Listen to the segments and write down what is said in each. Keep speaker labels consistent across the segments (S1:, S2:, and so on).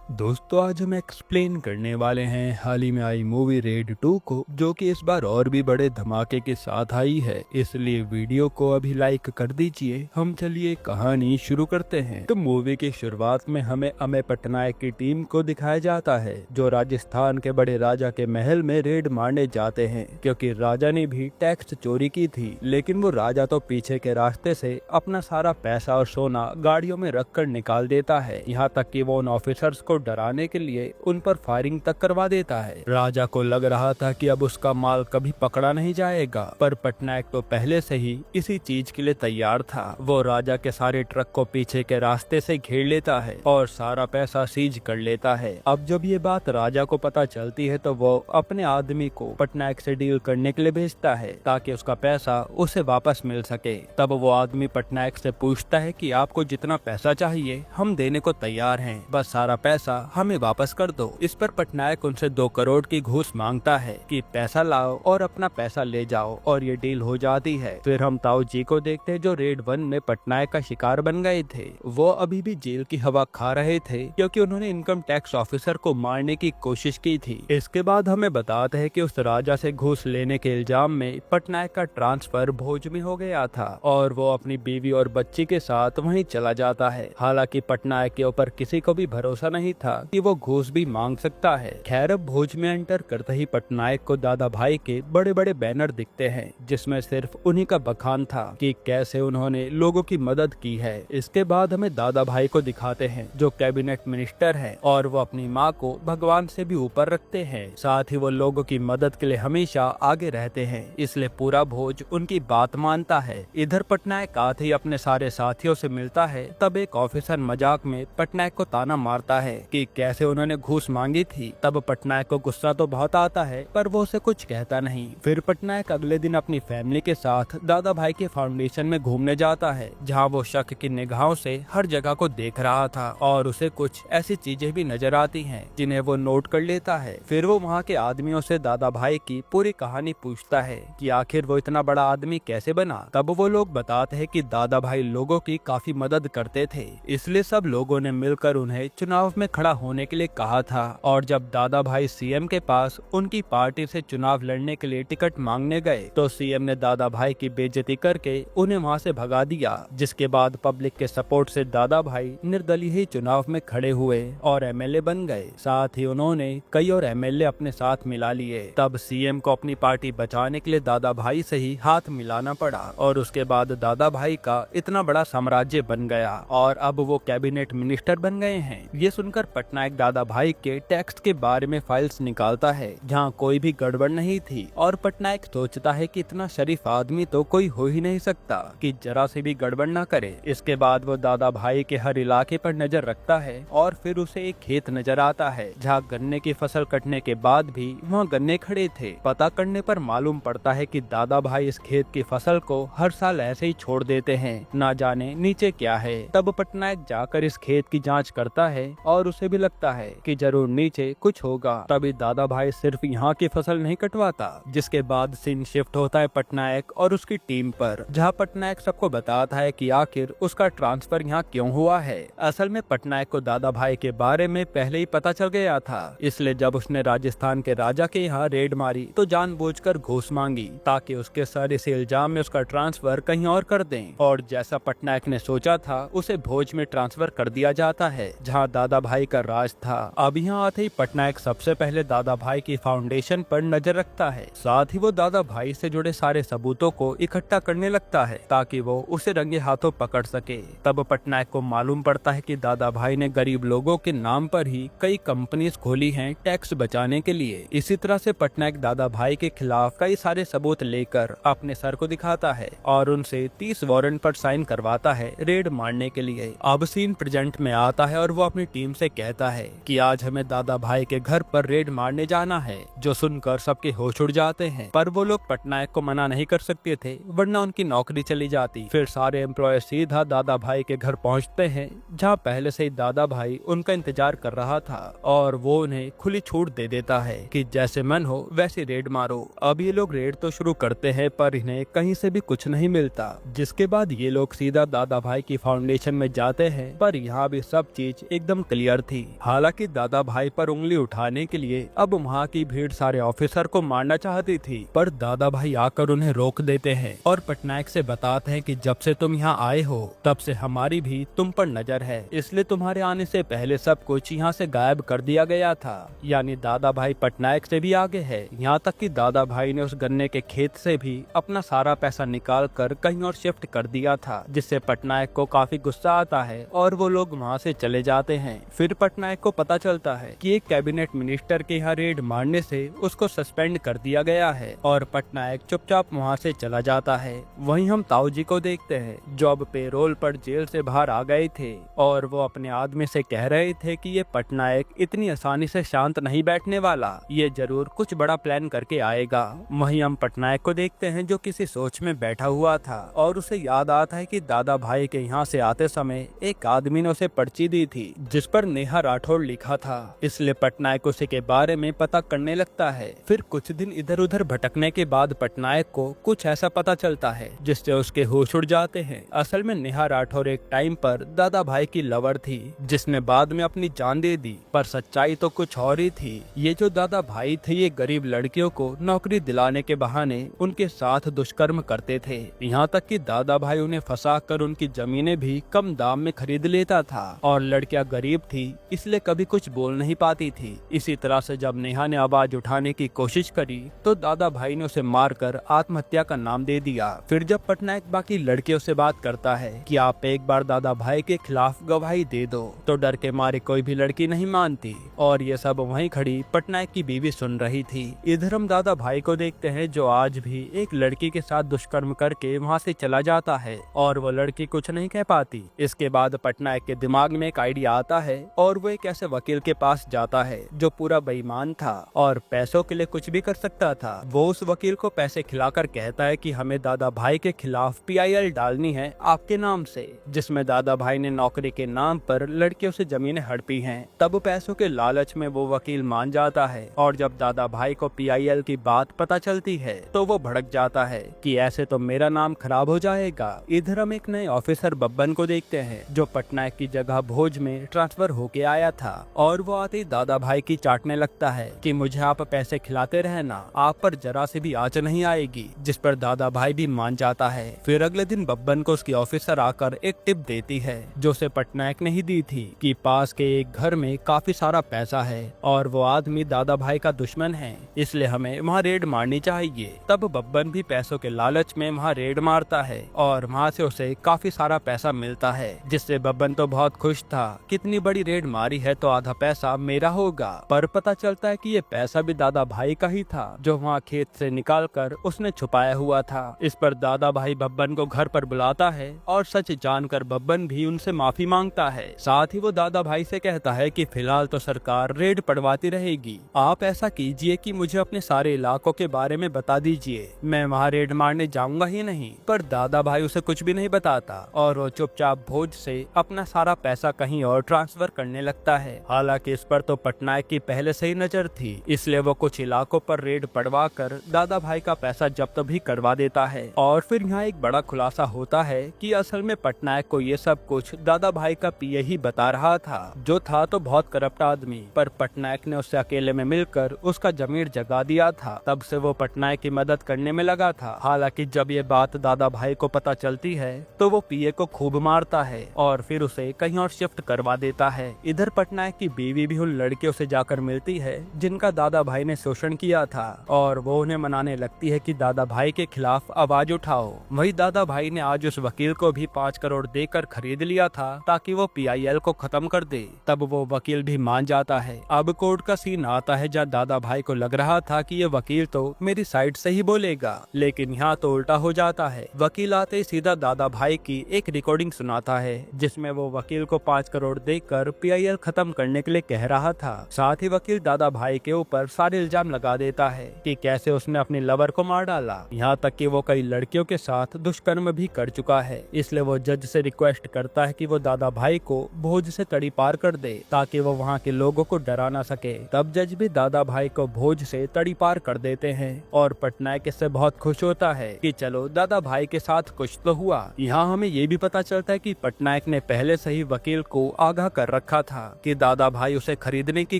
S1: दोस्तों आज हम एक्सप्लेन करने वाले हैं हाल ही में आई मूवी रेड 2 को, जो कि इस बार और भी बड़े धमाके के साथ आई है। इसलिए वीडियो को अभी लाइक कर दीजिए। हम चलिए कहानी शुरू करते हैं। तो मूवी की शुरुआत में हमें अमेय पटनायक की टीम को दिखाया जाता है, जो राजस्थान के बड़े राजा के महल में रेड मारने जाते हैं, क्योंकि राजा ने भी टैक्स चोरी की थी। लेकिन वो राजा तो पीछे के रास्ते से अपना सारा पैसा और सोना गाड़ियों में रख कर निकाल देता है, यहाँ तक कि वो उन ऑफिसर्स को डराने के लिए उन पर फायरिंग तक करवा देता है। राजा को लग रहा था कि अब उसका माल कभी पकड़ा नहीं जाएगा, पर पटनायक तो पहले से ही इसी चीज के लिए तैयार था। वो राजा के सारे ट्रक को पीछे के रास्ते से घेर लेता है और सारा पैसा सीज कर लेता है। अब जब ये बात राजा को पता चलती है तो वो अपने आदमी को पटनायक से डील करने के लिए भेजता है, ताकि उसका पैसा उसे वापस मिल सके। तब वो आदमी पटनायक से पूछता है कि आपको जितना पैसा चाहिए हम देने को तैयार हैं, बस सारा पैसा हमें वापस कर दो। इस पर पटनायक उनसे 2 करोड़ की घूस मांगता है कि पैसा लाओ और अपना पैसा ले जाओ, और ये डील हो जाती है। फिर हम ताऊ जी को देखते हैं, जो रेड 1 में पटनायक का शिकार बन गए थे। वो अभी भी जेल की हवा खा रहे थे, क्योंकि उन्होंने इनकम टैक्स ऑफिसर को मारने की कोशिश की थी। इसके बाद हमें बताते हैं कि उस राजा से घूस लेने के इल्जाम में पटनायक का ट्रांसफर भोज में हो गया था, और वो अपनी बीवी और बच्ची के साथ वहीं चला जाता है। हालांकि पटनायक के ऊपर किसी को भी भरोसा नहीं था कि वो घूस भी मांग सकता है। खैर, अब भोज में एंटर करते ही पटनायक को दादा भाई के बड़े बड़े बैनर दिखते हैं, जिसमें सिर्फ उन्हीं का बखान था कि कैसे उन्होंने लोगों की मदद की है। इसके बाद हमें दादा भाई को दिखाते हैं, जो कैबिनेट मिनिस्टर है, और वो अपनी माँ को भगवान से भी ऊपर रखते हैं। साथ ही वो लोगों की मदद के लिए हमेशा आगे रहते हैं, इसलिए पूरा भोज उनकी बात मानता है। इधर पटनायक आते ही अपने सारे साथियों से मिलता है। तब एक ऑफिसर मजाक में पटनायक को ताना मारता है कि कैसे उन्होंने घूस मांगी थी। तब पटनायक को गुस्सा तो बहुत आता है, पर वो उसे कुछ कहता नहीं। फिर पटनायक अगले दिन अपनी फैमिली के साथ दादा भाई के फाउंडेशन में घूमने जाता है, जहाँ वो शक की निगाहों से हर जगह को देख रहा था, और उसे कुछ ऐसी चीजें भी नजर आती हैं जिन्हें वो नोट कर लेता है। फिर वो वहाँ के आदमियों से दादा भाई की पूरी कहानी पूछता है कि आखिर वो इतना बड़ा आदमी कैसे बना। तब वो लोग बताते हैं कि दादा भाई लोगों की काफी मदद करते थे, इसलिए सब लोगों ने मिलकर उन्हें चुनाव में खड़ा होने के लिए कहा था। और जब दादा भाई सीएम के पास उनकी पार्टी से चुनाव लड़ने के लिए टिकट मांगने गए, तो सीएम ने दादा भाई की बेइज्जती करके उन्हें वहां से भगा दिया। जिसके बाद पब्लिक के सपोर्ट से दादा भाई निर्दलीय ही चुनाव में खड़े हुए और एमएलए बन गए। साथ ही उन्होंने कई और एमएलए अपने साथ मिला लिए। तब सीएम को अपनी पार्टी बचाने के लिए दादा भाई से ही हाथ मिलाना पड़ा, और उसके बाद दादा भाई का इतना बड़ा साम्राज्य बन गया, और अब वो कैबिनेट मिनिस्टर बन गए हैं। ये सुनकर पटनायक दादा भाई के टैक्स के बारे में फाइल्स निकालता है, जहाँ कोई भी गड़बड़ नहीं थी। और पटनायक सोचता है कि इतना शरीफ आदमी तो कोई हो ही नहीं सकता कि जरा से भी गड़बड़ न करे। इसके बाद वो दादा भाई के हर इलाके पर नजर रखता है, और फिर उसे एक खेत नजर आता है, जहाँ गन्ने की फसल कटने के बाद भी वहाँ गन्ने खड़े थे। पता करने पर मालूम पड़ता है कि दादा भाई इस खेत की फसल को हर साल ऐसे ही छोड़ देते हैं, ना जाने नीचे क्या है। तब पटनायक जाकर इस खेत की जांच करता है, और उसे भी लगता है कि जरूर नीचे कुछ होगा। तभी दादा भाई सिर्फ यहाँ की फसल नहीं कटवाता। जिसके बाद सीन शिफ्ट होता है पटनायक और उसकी टीम पर, जहाँ पटनायक सबको बताता है कि आखिर उसका ट्रांसफर यहाँ क्यों हुआ है। असल में पटनायक को दादा भाई के बारे में पहले ही पता चल गया था, इसलिए जब उसने राजस्थान के राजा के यहाँ रेड मारी तो जानबूझकर घूस मांगी, ताकि उसके सर इस इल्जाम में उसका ट्रांसफर कहीं और कर दें। और जैसा पटनायक ने सोचा था, उसे भोज में ट्रांसफर कर दिया जाता है, जहाँ दादा भाई का राज था। अब यहाँ आते ही पटनायक सबसे पहले दादा भाई की फाउंडेशन पर नजर रखता है। साथ ही वो दादा भाई से जुड़े सारे सबूतों को इकट्ठा करने लगता है, ताकि वो उसे रंगे हाथों पकड़ सके। तब पटनायक को मालूम पड़ता है कि दादा भाई ने गरीब लोगों के नाम पर ही कई कंपनीज खोली हैं टैक्स बचाने के लिए। इसी तरह से पटनायक दादा भाई के खिलाफ कई सारे सबूत लेकर अपने सर को दिखाता है, और उनसे 30 वारंट पर साइन करवाता है रेड मारने के लिए। अब सीन प्रेजेंट में आता है, और वो अपनी टीम से कहता है कि आज हमें दादा भाई के घर पर रेड मारने जाना है। जो सुनकर सबके होश उड़ जाते हैं, पर वो लोग पटनायक को मना नहीं कर सकते थे, वरना उनकी नौकरी चली जाती। फिर सारे एम्प्लॉय सीधा दादा भाई के घर पहुंचते हैं, जहां पहले से ही दादा भाई उनका इंतजार कर रहा था, और वो उन्हें खुली छूट दे देता है कि जैसे मन हो वैसे रेड मारो। अब ये लोग रेड तो शुरू करते हैं, पर इन्हें कहीं से भी कुछ नहीं मिलता। जिसके बाद ये लोग सीधा दादा भाई की फाउंडेशन में जाते हैं, पर यहाँ भी सब चीज एकदम क्लियर डर थी। हालांकि दादा भाई पर उंगली उठाने के लिए अब वहाँ की भीड़ सारे ऑफिसर को मारना चाहती थी, पर दादा भाई आकर उन्हें रोक देते हैं और पटनायक से बताते हैं कि जब से तुम यहाँ आए हो तब से हमारी भी तुम पर नजर है, इसलिए तुम्हारे आने से पहले सब कुछ यहाँ से गायब कर दिया गया था। यानी दादा भाई पटनायक से भी आगे है। यहाँ तक कि दादा भाई ने उस गन्ने के खेत से भी अपना सारा पैसा निकाल कर कहीं और शिफ्ट कर दिया था, जिससे पटनायक को काफी गुस्सा आता है और वो लोग वहाँ से चले जाते हैं। फिर पटनायक को पता चलता है कि एक कैबिनेट मिनिस्टर के यहाँ रेड मारने से उसको सस्पेंड कर दिया गया है और पटनायक चुपचाप वहाँ से चला जाता है। वहीं हम ताऊ जी को देखते हैं जो अब पेरोल पर जेल से बाहर आ गए थे और वो अपने आदमी से कह रहे थे कि ये पटनायक इतनी आसानी से शांत नहीं बैठने वाला, ये जरूर कुछ बड़ा प्लान करके आएगा। वहीं हम पटनायक को देखते हैं जो किसी सोच में बैठा हुआ था और उसे याद आता है कि दादा भाई के यहाँ से आते समय एक आदमी ने उसे पर्ची दी थी जिस पर नेहा राठौड़ लिखा था, इसलिए पटनायक उसी के बारे में पता करने लगता है। फिर कुछ दिन इधर उधर भटकने के बाद पटनायक को कुछ ऐसा पता चलता है जिससे उसके होश उड़ जाते हैं। असल में नेहा राठौर एक टाइम पर दादा भाई की लवर थी जिसने बाद में अपनी जान दे दी, पर सच्चाई तो कुछ और ही थी। ये जो दादा भाई थे ये गरीब लड़कियों को नौकरी दिलाने के बहाने उनके साथ दुष्कर्म करते थे। यहाँ तक कि दादा भाई उन्हें फंसा कर उनकी जमीनें भी कम दाम में खरीद लेता था और लड़कियां गरीब थी इसलिए कभी कुछ बोल नहीं पाती थी। इसी तरह से जब नेहा ने आवाज उठाने की कोशिश करी तो दादा भाई ने उसे मारकर आत्महत्या का नाम दे दिया। फिर जब पटनायक बाकी लड़कियों से बात करता है कि आप एक बार दादा भाई के खिलाफ गवाही दे दो, तो डर के मारे कोई भी लड़की नहीं मानती और ये सब वहीं खड़ी पटनायक की बीवी सुन रही थी। इधर हम दादा भाई को देखते हैं जो आज भी एक लड़की के साथ दुष्कर्म करके वहाँ से चला जाता है और वो लड़की कुछ नहीं कह पाती। इसके बाद पटनायक के दिमाग में एक आइडिया आता है और वो एक ऐसे वकील के पास जाता है जो पूरा बेईमान था और पैसों के लिए कुछ भी कर सकता था। वो उस वकील को पैसे खिलाकर कहता है कि हमें दादा भाई के खिलाफ PIL डालनी है आपके नाम से, जिसमें दादा भाई ने नौकरी के नाम पर लड़कियों से जमीनें हड़पी हैं। तब पैसों के लालच में वो वकील मान जाता है और जब दादा भाई को PIL की बात पता चलती है तो वो भड़क जाता है कि ऐसे तो मेरा नाम खराब हो जाएगा। इधर हम एक नए ऑफिसर बब्बन को देखते हैं जो पटनायक की जगह भोज में ट्रांसफर होके आया था और वो आते ही दादा भाई की चाटने लगता है कि मुझे आप पैसे खिलाते रहना, आप पर जरा से भी आंच नहीं आएगी, जिस पर दादा भाई भी मान जाता है। फिर अगले दिन बब्बन को उसकी ऑफिसर आकर एक टिप देती है जो उसे पटनायक ने ही दी थी कि पास के एक घर में काफी सारा पैसा है और वो आदमी दादा भाई का दुश्मन है, इसलिए हमें वहाँ रेड मारनी चाहिए। तब बब्बन भी पैसों के लालच में वहाँ रेड मारता है और वहाँ से उसे काफी सारा पैसा मिलता है, जिससे बब्बन तो बहुत खुश था, कितनी बड़ी रेड मारी है तो आधा पैसा मेरा होगा। पर पता चलता है कि ये पैसा भी दादा भाई का ही था जो वहाँ खेत से निकालकर उसने छुपाया हुआ था। इस पर दादा भाई बब्बन को घर पर बुलाता है और सच जानकर बब्बन भी उनसे माफी मांगता है। साथ ही वो दादा भाई से कहता है कि फिलहाल तो सरकार रेड पड़वाती रहेगी, आप ऐसा कीजिए कि मुझे अपने सारे इलाकों के बारे में बता दीजिए, मैं वहाँ रेड मारने जाऊंगा ही नहीं। पर दादा भाई उसे कुछ भी नहीं बताता और वो चुपचाप भोज से अपना सारा पैसा कहीं और ट्रांसफर करने लगता है। हालांकि इस पर तो पटनायक की पहले से ही नजर थी, इसलिए वो कुछ इलाकों पर रेड पड़वा कर दादा भाई का पैसा जब्त भी करवा देता है। और फिर यहाँ एक बड़ा खुलासा होता है कि असल में पटनायक को ये सब कुछ दादा भाई का PA ही बता रहा था, जो था तो बहुत करप्ट आदमी, पर पटनायक ने उससे अकेले में मिलकर उसका जमीर जगा दिया था। तब से वो पटनायक की मदद करने में लगा था। हालांकि जब ये बात दादा भाई को पता चलती है तो वो PA को खूब मारता है और फिर उसे कहीं और शिफ्ट करवा देता है। इधर पटनायक की बीवी भी उन लड़कियों से जाकर मिलती है जिनका दादा भाई ने शोषण किया था और वो उन्हें मनाने लगती है कि दादा भाई के खिलाफ आवाज उठाओ। वही दादा भाई ने आज उस वकील को भी 5 करोड़ देकर खरीद लिया था ताकि वो PIL को खत्म कर दे। तब वो वकील भी मान जाता है। अब कोर्ट का सीन आता है जहाँ दादा भाई को लग रहा था कि ये वकील तो मेरी साइड से ही बोलेगा, लेकिन यहाँ तो उल्टा हो जाता है। वकील आते ही सीधा दादा भाई की एक रिकॉर्डिंग सुनाता है जिसमें वो वकील को 5 करोड़ देकर PIL खत्म करने के लिए कह रहा था। साथ ही वकील दादा भाई के ऊपर सारे इल्जाम लगा देता है कि कैसे उसने अपनी लवर को मार डाला, यहाँ तक कि वो कई लड़कियों के साथ दुष्कर्म भी कर चुका है। इसलिए वो जज से रिक्वेस्ट करता है कि वो दादा भाई को भोज से तड़ी पार कर दे ताकि वो वहाँ के लोगों को डरा ना सके। तब जज भी दादा भाई को भोज से तड़ी पार कर देते हैं और पटनायक इससे बहुत खुश होता है कि चलो दादा भाई के साथ कुछ तो हुआ। यहाँ हमें ये भी पता चलता है कि पटनायक ने पहले से ही वकील को आगाह कर रखा रखा था कि दादा भाई उसे खरीदने की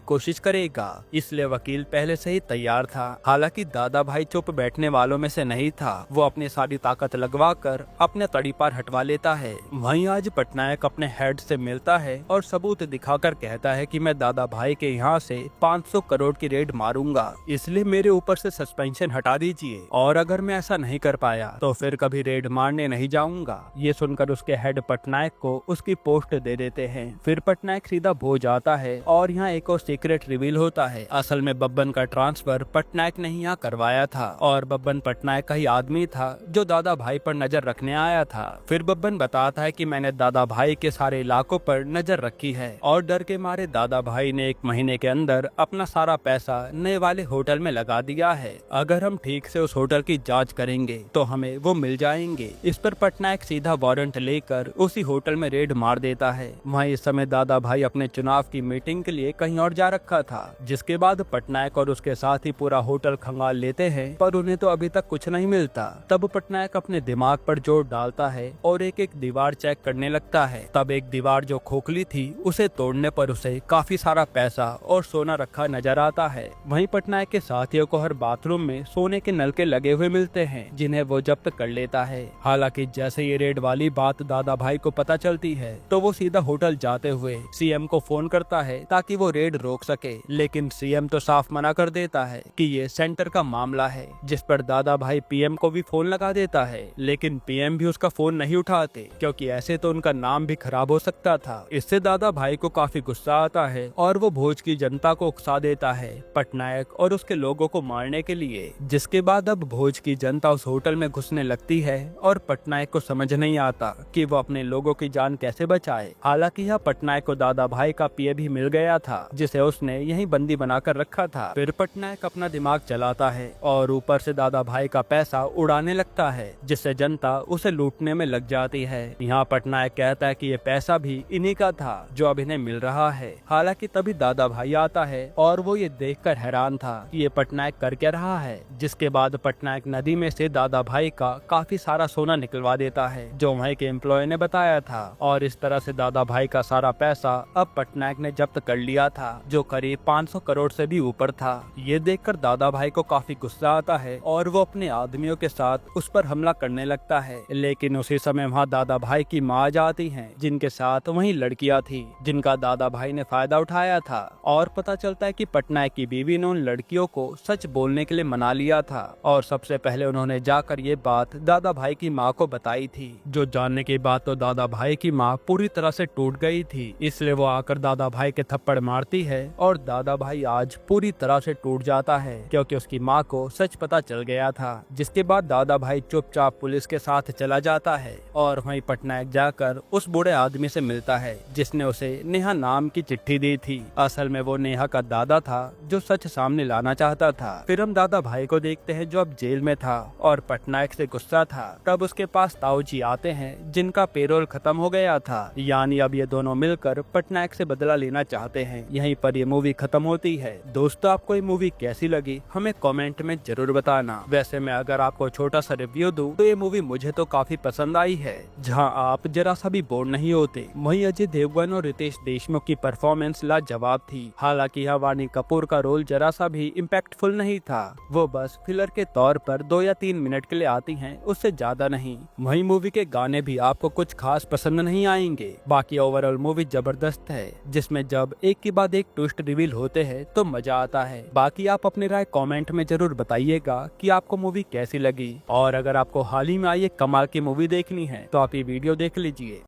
S1: कोशिश करेगा, इसलिए वकील पहले से ही तैयार था। हालांकि दादा भाई चुप बैठने वालों में से नहीं था, वो अपनी सारी ताकत लगवाकर अपने तड़ीपार हटवा लेता है। वहीं आज पटनायक अपने हेड से मिलता है और सबूत दिखाकर कहता है कि मैं दादा भाई के यहाँ से 500 करोड़ की रेड मारूंगा, इसलिए मेरे ऊपर से सस्पेंशन हटा दीजिए, और अगर मैं ऐसा नहीं कर पाया तो फिर कभी रेड मारने नहीं जाऊंगा। ये सुनकर उसके हेड पटनायक को उसकी पोस्ट दे देते हैं। फिर पटनायक सीधा भोज आता है और यहाँ एक और सीक्रेट रिवील होता है। असल में बब्बन का ट्रांसफर पटनायक ने यहाँ करवाया था और बब्बन पटनायक का ही आदमी था जो दादा भाई पर नजर रखने आया था। फिर बब्बन बताता है कि मैंने दादा भाई के सारे इलाकों पर नजर रखी है और डर के मारे दादा भाई ने 1 महीने के अंदर अपना सारा पैसा नए वाले होटल में लगा दिया है। अगर हम ठीक से उस होटल की जांच करेंगे तो हमें वो मिल जाएंगे। इस पर पटनायक सीधा वारंट लेकर उसी होटल में रेड मार देता है। वहीं इस समय दादा भाई अपने चुनाव की मीटिंग के लिए कहीं और जा रखा था, जिसके बाद पटनायक और उसके साथ ही पूरा होटल खंगाल लेते हैं, पर उन्हें तो अभी तक कुछ नहीं मिलता। तब पटनायक अपने दिमाग पर जोर डालता है और एक एक दीवार चेक करने लगता है। तब एक दीवार जो खोखली थी उसे तोड़ने पर उसे काफी सारा पैसा और सोना रखा नजर आता है। वहीं पटनायक के साथियों को हर बाथरूम में सोने के नलके लगे हुए मिलते हैं, जिन्हें वो जब्त कर लेता है। हालांकि जैसे ये रेड वाली बात दादा भाई को पता चलती है तो वो सीधा होटल जाते हुए सीएम को फोन करता है ताकि वो रेड रोक सके, लेकिन सीएम तो साफ मना कर देता है कि ये सेंटर का मामला है। जिस पर दादा भाई पीएम को भी फोन लगा देता है, लेकिन पीएम भी उसका फोन नहीं उठाते क्योंकि ऐसे तो उनका नाम भी खराब हो सकता था। इससे दादा भाई को काफी गुस्सा आता है और वो भोज की जनता को उकसा देता है पटनायक और उसके लोगों को मारने के लिए। जिसके बाद अब भोज की जनता उस होटल में घुसने लगती है और पटनायक को समझ नहीं आता कि वो अपने लोगों की जान कैसे बचाए। हालांकि यह पटनायक को दादा भाई का पीए भी मिल गया था, जिसे उसने यहीं बंदी बनाकर रखा था। फिर पटनायक अपना दिमाग चलाता है और ऊपर से दादा भाई का पैसा उड़ाने लगता है, जिससे जनता उसे लूटने में लग जाती है। यहाँ पटनायक कहता है कि ये पैसा भी इन्हीं का था जो अब इन्हें मिल रहा है। हालांकि तभी दादा भाई आता है और वो ये देखकर हैरान था कि ये पटनायक कर क्या रहा है। जिसके बाद पटनायक नदी में से दादा भाई का काफी सारा सोना निकलवा देता है जो वहीं के एम्प्लॉय ने बताया था, और इस तरह से दादा भाई का सारा पैसा अब पटनायक ने जब्त कर लिया था, जो करीब 500 करोड़ से भी ऊपर था। ये देखकर दादा भाई को काफी गुस्सा आता है और वो अपने आदमियों के साथ उस पर हमला करने लगता है। लेकिन उसी समय वहाँ दादा भाई की माँ आ जाती है, जिनके साथ वही लड़कियाँ थी जिनका दादा भाई ने फायदा उठाया था, और पता चलता है कि पटनायक की बीवी ने उन लड़कियों को सच बोलने के लिए मना लिया था और सबसे पहले उन्होंने जाकर ये बात दादा भाई की माँ को बताई थी, जो जानने के बाद तो दादा भाई की माँ पूरी तरह से टूट गई थी। इसलिए वो आकर दादा भाई के थप्पड़ मारती है और दादा भाई आज पूरी तरह से टूट जाता है क्योंकि उसकी माँ को सच पता चल गया था। जिसके बाद दादा भाई चुपचाप पुलिस के साथ चला जाता है और वहीं पटनायक जाकर उस बूढ़े आदमी से मिलता है जिसने उसे नेहा नाम की चिट्ठी दी थी। असल में वो नेहा का दादा था जो सच सामने लाना चाहता था। फिर हम दादा भाई को देखते हैं जो अब जेल में था और पटनायक से गुस्सा था। तब उसके पास ताऊ जी आते हैं जिनका पेरोल खत्म हो गया था, यानी अब ये दोनों मिलकर पटनायक से बदला लेना चाहते हैं। यहीं पर ये मूवी खत्म होती है। दोस्तों, आपको ये मूवी कैसी लगी हमें कमेंट में जरूर बताना। वैसे मैं अगर आपको छोटा सा रिव्यू दूं तो ये मूवी मुझे तो काफी पसंद आई है, जहां आप जरा सा भी बोर नहीं होते। वहीं अजय देवगन और रितेश देशमुख की परफॉर्मेंस लाजवाब थी। हालांकि यहाँ वाणी कपूर का रोल जरा सा भी इम्पैक्टफुल नहीं था, वो बस फिलर के तौर पर 2 या 3 मिनट के लिए आती हैं, उससे ज्यादा नहीं। वहीं मूवी के गाने भी आपको कुछ खास पसंद नहीं आएंगे। बाकी ओवरऑल मूवी जबरदस्त है, जिसमें जब एक के बाद एक ट्विस्ट रिवील होते हैं तो मजा आता है। बाकी आप अपनी राय कमेंट में जरूर बताइएगा कि आपको मूवी कैसी लगी, और अगर आपको हाल ही में आई एक कमाल की मूवी देखनी है तो आप ये वीडियो देख लीजिए।